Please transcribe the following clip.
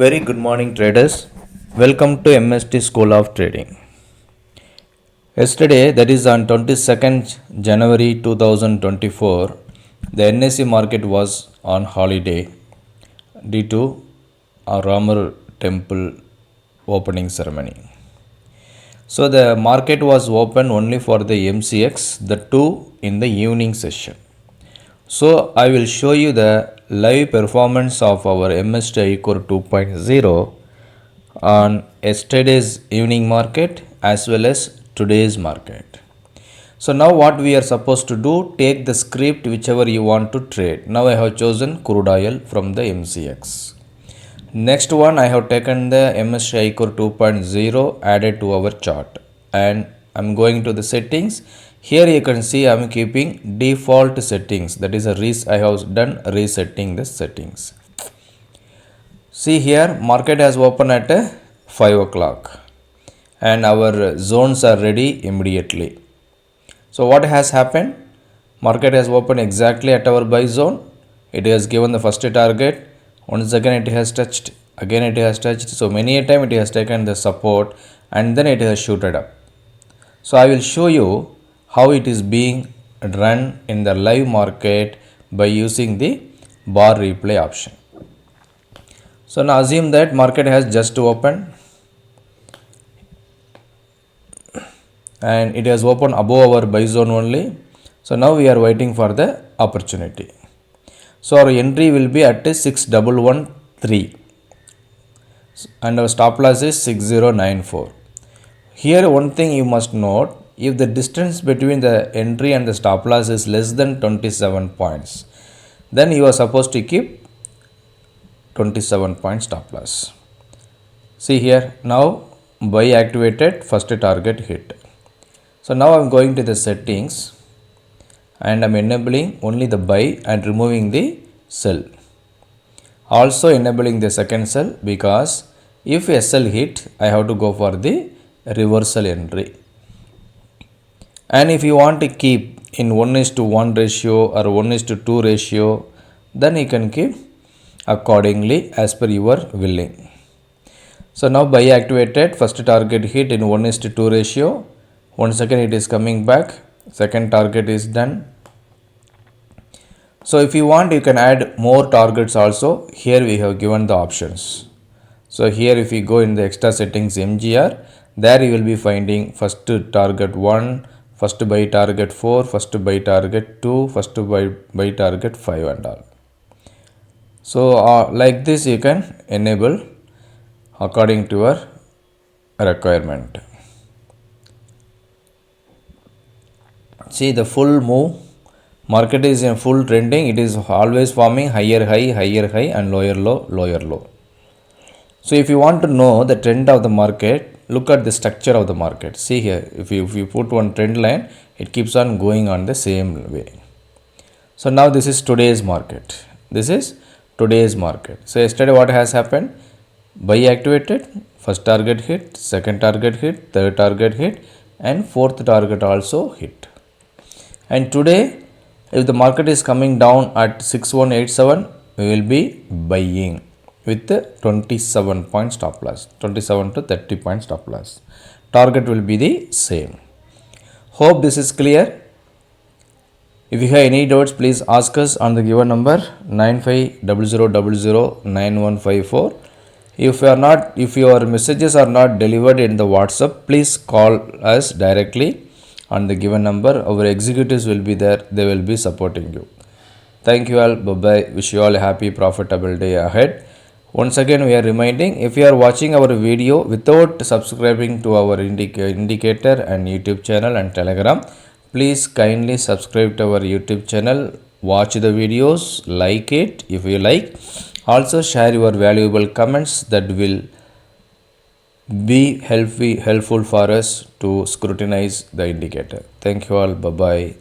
Very good morning, traders. Welcome to MST School of Trading. Yesterday, that is on 22nd January 2024, the NSE market was on holiday due to a Ramar temple opening ceremony. So the market was open only for the MCX, the two in the evening session. So I will show you the live performance of our MST iCore 2.0 on yesterday's evening market as well as today's market. So now what we are supposed to do, take the script whichever you want to trade. Now I have chosen Crudeoil from the MCX. Next one, I have taken the MST iCore 2.0 added to our chart and I'm going to the settings. Here you can see I am keeping default settings, that is I have done resetting the settings. See here, market has opened at 5 o'clock and our zones are ready immediately. So what has happened? Market has opened exactly at our buy zone. It has given the first target. Once again it has touched. Again it has touched. So many a time it has taken the support and then it has shooted up. So I will show you how it is being run in the live market by using the bar replay option. So now assume that market has just opened and it has opened above our buy zone only. So now we are waiting for the opportunity. So our entry will be at 6113 and our stop loss is 6094. Here one thing you must note, if the distance between the entry and the stop loss is less than 27 points, then you are supposed to keep 27 point stop loss. See here, now buy activated, first target hit. So now I am going to the settings and I am enabling only the buy and removing the sell. Also enabling the second sell because if a sell hit, I have to go for the reversal entry. And if you want to keep in 1:1 ratio or 1:2 ratio, then you can keep accordingly as per your willing. So now buy activated, first target hit in 1:2 ratio. Once again it is coming back, second target is done. So if you want, you can add more targets also. Here we have given the options. So here if you go in the extra settings MGR, there you will be finding first target 1, first buy target 4, first buy target 2, first buy target 5 and all. So like this you can enable according to your requirement. See the full move, market is in full trending, it is always forming higher high and lower low. So if you want to know the trend of the market, look at the structure of the market. See here, if you put one trend line, it keeps on going on the same way. So now this is today's market. This is today's market. So yesterday what has happened? Buy activated, first target hit, second target hit, third target hit and fourth target also hit. And today if the market is coming down at 6187, we will be buying with the 27 point stop loss, 27 to 30 point stop loss. Target will be the same. Hope this is clear. If you have any doubts, please ask us on the given number 9500009154. If your messages are not delivered in the WhatsApp, please call us directly on the given number. Our executives will be there. They will be supporting you. Thank you all. Bye-bye. Wish you all a happy, profitable day ahead. Once again, we are reminding, if you are watching our video without subscribing to our indicator and YouTube channel and Telegram, please kindly subscribe to our YouTube channel, watch the videos, like it if you like. Also share your valuable comments, that will be helpful for us to scrutinize the indicator. Thank you all. Bye-bye.